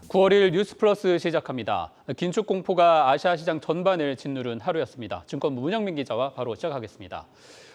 9월 1일 뉴스플러스 시작합니다. 긴축 공포가 아시아 시장 전반을 짓누른 하루였습니다. 증권부 문영민 기자와 바로 시작하겠습니다.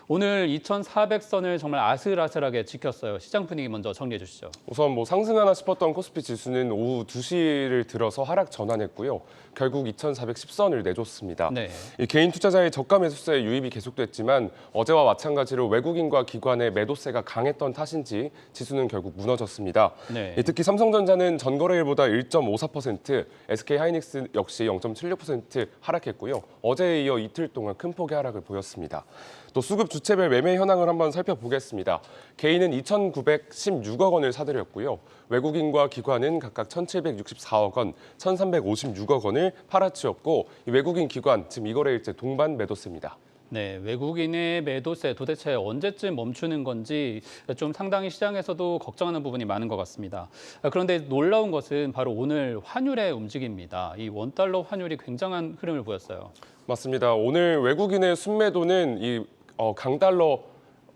오늘 2,400선을 정말 아슬아슬하게 지켰어요. 시장 분위기 먼저 정리해 주시죠. 우선 상승하나 싶었던 코스피 지수는 오후 2시를 들어서 하락 전환했고요. 결국 2,410선을 내줬습니다. 네. 이 개인 투자자의 저가 매수세의 유입이 계속됐지만 어제와 마찬가지로 외국인과 기관의 매도세가 강했던 탓인지 지수는 결국 무너졌습니다. 네. 특히 삼성전자는 전거래일보다 1.54%, SK하이닉스 역시 0.76% 하락했고요. 어제에 이어 이틀 동안 큰 폭의 하락을 보였습니다. 또 수급 주체별 매매 현황을 한번 살펴보겠습니다. 개인은 2,916억 원을 사들였고요. 외국인과 기관은 각각 1,764억 원, 1,356억 원을 팔아치웠고 외국인 기관, 지금 이거래일제 동반 매도세입니다. 네, 외국인의 매도세 도대체 언제쯤 멈추는 건지 좀 상당히 시장에서도 걱정하는 부분이 많은 것 같습니다. 그런데 놀라운 것은 바로 오늘 환율의 움직임입니다. 이 원달러 환율이 굉장한 흐름을 보였어요. 맞습니다. 오늘 외국인의 순매도는 이 강달러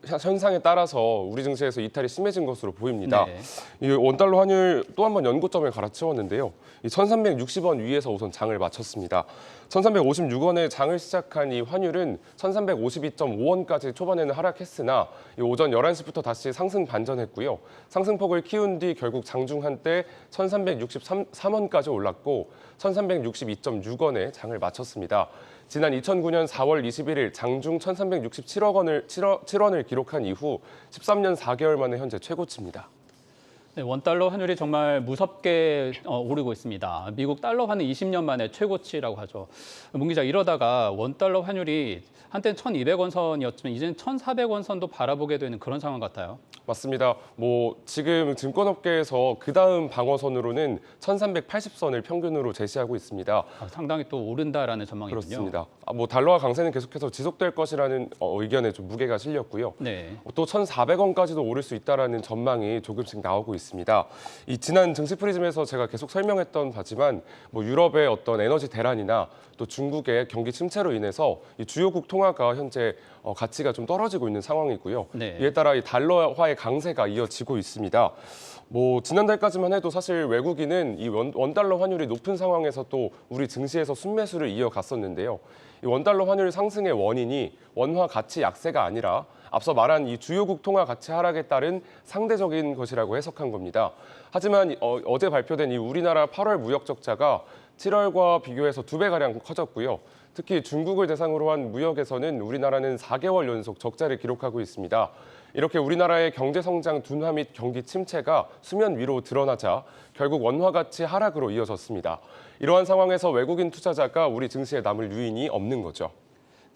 현상에 따라서 우리 증시에서 이탈이 심해진 것으로 보입니다. 네. 이 원달러 환율 또 한 번 연고점을 갈아치웠는데요. 이 1,360원 위에서 우선 장을 마쳤습니다. 1,356원에 장을 시작한 이 환율은 1,352.5원까지 초반에는 하락했으나 이 오전 11시부터 다시 상승 반전했고요. 상승폭을 키운 뒤 결국 장중 한때 1,363원까지 올랐고 1,362.6원에 장을 마쳤습니다. 지난 2009년 4월 21일 장중 1,367원을 기록한 이후 13년 4개월 만에 현재 최고치입니다. 네, 원달러 환율이 정말 무섭게 오르고 있습니다. 미국 달러 환은 20년 만에 최고치라고 하죠. 문 기자, 이러다가 원달러 환율이 한때는 1,200원 선이었지만 이제는 1,400원 선도 바라보게 되는 그런 상황 같아요. 맞습니다. 지금 증권업계에서 그다음 방어선으로는 1,380선을 평균으로 제시하고 있습니다. 상당히 또 오른다라는 전망이군요. 그렇습니다. 달러화 강세는 계속해서 지속될 것이라는 의견에 좀 무게가 실렸고요. 네. 또 1,400원까지도 오를 수 있다라는 전망이 조금씩 나오고 있습니다. 이 지난 증시 프리즘에서 제가 계속 설명했던 바지만 유럽의 어떤 에너지 대란이나 또 중국의 경기 침체로 인해서 이 주요국 통화가 현재 가치가 좀 떨어지고 있는 상황이고요. 네. 이에 따라 이 달러화의 강세가 이어지고 있습니다. 지난달까지만 해도 사실 외국인은 이 원달러 환율이 높은 상황에서 또 우리 증시에서 순매수를 이어갔었는데요. 이 원달러 환율 상승의 원인이 원화 가치 약세가 아니라 앞서 말한 이 주요국 통화 가치 하락에 따른 상대적인 것이라고 해석한 겁니다. 하지만 어제 발표된 이 우리나라 8월 무역 적자가 7월과 비교해서 2배가량 커졌고요. 특히 중국을 대상으로 한 무역에서는 우리나라는 4개월 연속 적자를 기록하고 있습니다. 이렇게 우리나라의 경제 성장 둔화 및 경기 침체가 수면 위로 드러나자 결국 원화 가치 하락으로 이어졌습니다. 이러한 상황에서 외국인 투자자가 우리 증시에 남을 유인이 없는 거죠.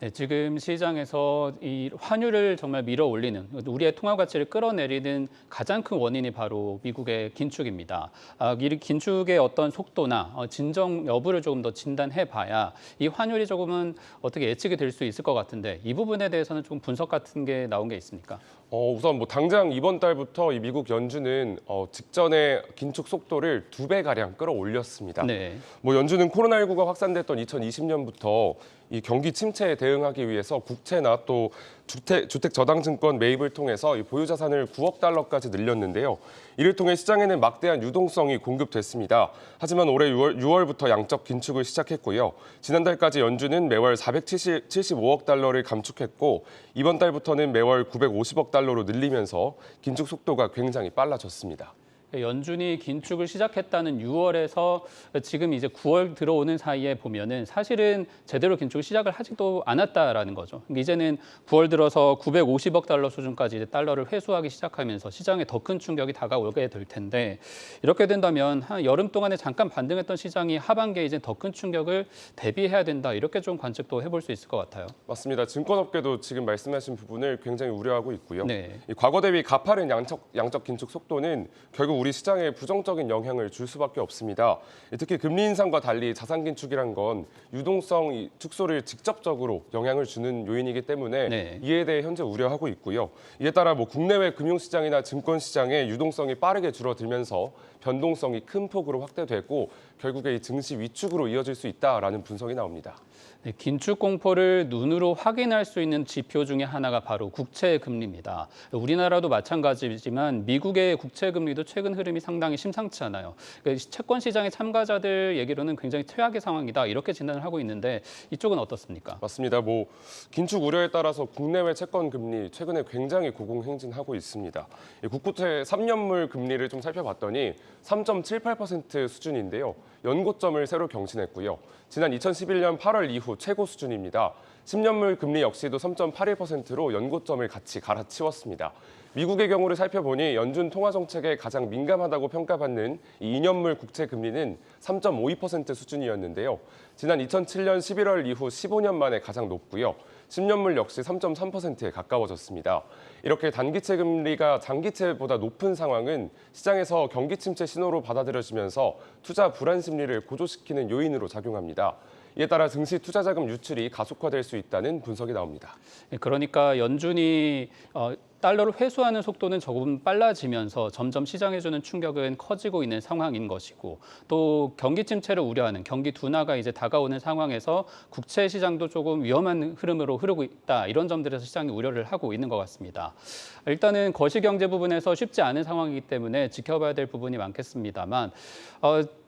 네, 지금 시장에서 이 환율을 정말 밀어 올리는, 우리의 통화 가치를 끌어내리는 가장 큰 원인이 바로 미국의 긴축입니다. 이 긴축의 어떤 속도나 진정 여부를 조금 더 진단해 봐야 이 환율이 조금은 어떻게 예측이 될 수 있을 것 같은데 이 부분에 대해서는 좀 분석 같은 게 나온 게 있습니까? 우선 당장 이번 달부터 이 미국 연준은 직전의 긴축 속도를 2배가량 끌어올렸습니다. 네. 연준은 코로나19가 확산됐던 2020년부터 이 경기 침체에 대응하기 위해서 국채나 또 주택 저당증권 매입을 통해서 이 보유 자산을 9억 달러까지 늘렸는데요. 이를 통해 시장에는 막대한 유동성이 공급됐습니다. 하지만 올해 6월부터 양적 긴축을 시작했고요. 지난달까지 연준은 매월 475억 달러를 감축했고 이번 달부터는 매월 950억 달러로 늘리면서 긴축 속도가 굉장히 빨라졌습니다. 연준이 긴축을 시작했다는 6월에서 지금 이제 9월 들어오는 사이에 보면은 사실은 제대로 긴축을 시작을 하지도 않았다라는 거죠. 이제는 9월 들어서 950억 달러 수준까지 이제 달러를 회수하기 시작하면서 시장에 더 큰 충격이 다가오게 될 텐데 이렇게 된다면 한 여름 동안에 잠깐 반등했던 시장이 하반기에 이제 더 큰 충격을 대비해야 된다. 이렇게 좀 관측도 해볼 수 있을 것 같아요. 맞습니다. 증권업계도 지금 말씀하신 부분을 굉장히 우려하고 있고요. 네. 이 과거 대비 가파른 양적 긴축 속도는 결국 우리 시장에 부정적인 영향을 줄 수밖에 없습니다. 특히 금리 인상과 달리 자산 긴축이란 건 유동성 축소를 직접적으로 영향을 주는 요인이기 때문에 네. 이에 대해 현재 우려하고 있고요. 이에 따라 국내외 금융시장이나 증권시장의 유동성이 빠르게 줄어들면서 변동성이 큰 폭으로 확대되고 결국에 이 증시 위축으로 이어질 수 있다라는 분석이 나옵니다. 네, 긴축 공포를 눈으로 확인할 수 있는 지표 중에 하나가 바로 국채 금리입니다. 우리나라도 마찬가지지만 미국의 국채 금리도 최근에 최근 흐름이 상당히 심상치 않아요. 그러니까 채권 시장의 참가자들 얘기로는 굉장히 최악의 상황이다 이렇게 진단을 하고 있는데 이쪽은 어떻습니까? 맞습니다. 뭐 긴축 우려에 따라서 국내외 채권 금리 최근에 굉장히 고공행진하고 있습니다. 이 국고채 3년물 금리를 좀 살펴봤더니 3.78% 수준인데요. 연고점을 새로 경신했고요. 지난 2011년 8월 이후 최고 수준입니다. 10년물 금리 역시도 3.81%로 연고점을 같이 갈아치웠습니다. 미국의 경우를 살펴보니 연준 통화 정책에 가장 민감하다고 평가받는 이 2년물 국채 금리는 3.52% 수준이었는데요. 지난 2007년 11월 이후 15년 만에 가장 높고요. 10년물 역시 3.3%에 가까워졌습니다. 이렇게 단기채 금리가 장기채보다 높은 상황은 시장에서 경기 침체 신호로 받아들여지면서 투자 불안 심리를 고조시키는 요인으로 작용합니다. 이에 따라 증시 투자 자금 유출이 가속화될 수 있다는 분석이 나옵니다. 그러니까 연준이 달러를 회수하는 속도는 조금 빨라지면서 점점 시장에 주는 충격은 커지고 있는 상황인 것이고 또 경기 침체를 우려하는 경기 둔화가 이제 다가오는 상황에서 국채 시장도 조금 위험한 흐름으로 흐르고 있다. 이런 점들에서 시장이 우려를 하고 있는 것 같습니다. 일단은 거시경제 부분에서 쉽지 않은 상황이기 때문에 지켜봐야 될 부분이 많겠습니다만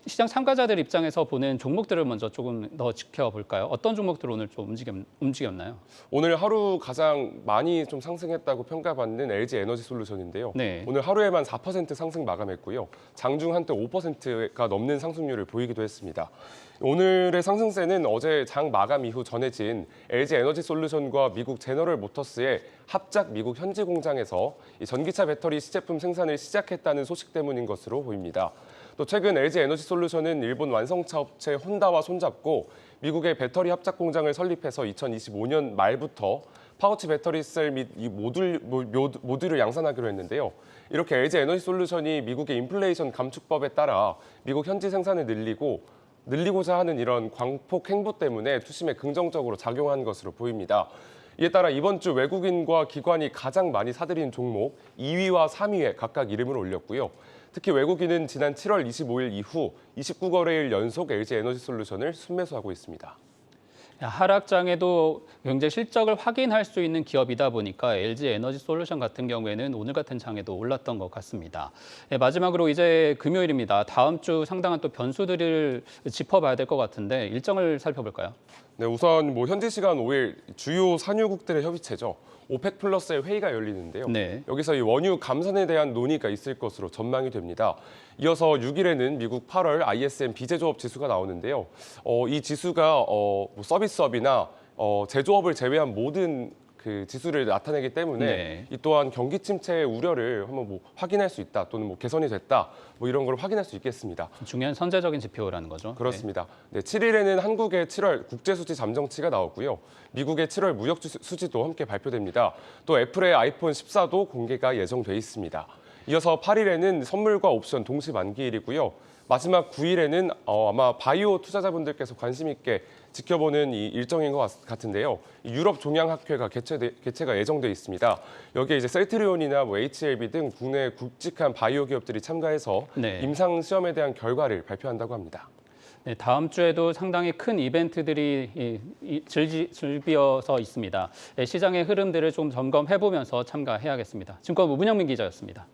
시장 참가자들 입장에서 보는 종목들을 먼저 조금 더 지켜볼까요? 어떤 종목들 오늘 좀 움직였나요? 오늘 하루 가장 많이 좀 상승했다고 평가받는 LG 에너지 솔루션인데요. 네. 오늘 하루에만 4% 상승 마감했고요. 장중 한때 5%가 넘는 상승률을 보이기도 했습니다. 오늘의 상승세는 어제 장 마감 이후 전해진 LG 에너지 솔루션과 미국 제너럴 모터스의 합작 미국 현지 공장에서 이 전기차 배터리 시제품 생산을 시작했다는 소식 때문인 것으로 보입니다. 또 최근 LG 에너지 솔루션은 일본 완성차 업체 혼다와 손잡고 미국의 배터리 합작 공장을 설립해서 2025년 말부터 파우치 배터리 셀 및 이 모듈을 양산하기로 했는데요. 이렇게 LG 에너지 솔루션이 미국의 인플레이션 감축법에 따라 미국 현지 생산을 늘리고자 하는 이런 광폭 행보 때문에 투심에 긍정적으로 작용한 것으로 보입니다. 이에 따라 이번 주 외국인과 기관이 가장 많이 사들인 종목 2위와 3위에 각각 이름을 올렸고요. 특히 외국인은 지난 7월 25일 이후 29거래일 연속 LG 에너지 솔루션을 순매수하고 있습니다. 하락장에도 경제 실적을 확인할 수 있는 기업이다 보니까 LG 에너지 솔루션 같은 경우에는 오늘 같은 장에도 올랐던 것 같습니다. 마지막으로 이제 금요일입니다. 다음 주 상당한 또 변수들을 짚어봐야 될 것 같은데 일정을 살펴볼까요? 네, 우선 현지 시간 5일 주요 산유국들의 협의체죠. 오펙 플러스의 회의가 열리는데요. 네. 여기서 이 원유 감산에 대한 논의가 있을 것으로 전망이 됩니다. 이어서 6일에는 미국 8월 ISM 비제조업 지수가 나오는데요. 이 지수가 서비스업이나 제조업을 제외한 모든 그 지수를 나타내기 때문에 네. 이 또한 경기 침체의 우려를 한번 확인할 수 있다 또는 개선이 됐다 이런 걸 확인할 수 있겠습니다. 중요한 선제적인 지표라는 거죠. 그렇습니다. 네, 7일에는 한국의 7월 국제수지 잠정치가 나오고요. 미국의 7월 무역 수지도 함께 발표됩니다. 또 애플의 아이폰 14도 공개가 예정돼 있습니다. 이어서 8일에는 선물과 옵션 동시 만기일이고요. 마지막 9일에는 아마 바이오 투자자분들께서 관심 있게 지켜보는 이 일정인 것 같은데요. 유럽 종양학회가 개최가 예정돼 있습니다. 여기에 이제 셀트리온이나 HLB 등 국내 굵직한 바이오 기업들이 참가해서 네. 임상 시험에 대한 결과를 발표한다고 합니다. 네, 다음 주에도 상당히 큰 이벤트들이 즐비어서 있습니다. 시장의 흐름들을 좀 점검해보면서 참가해야겠습니다. 지금까지 문영민 기자였습니다.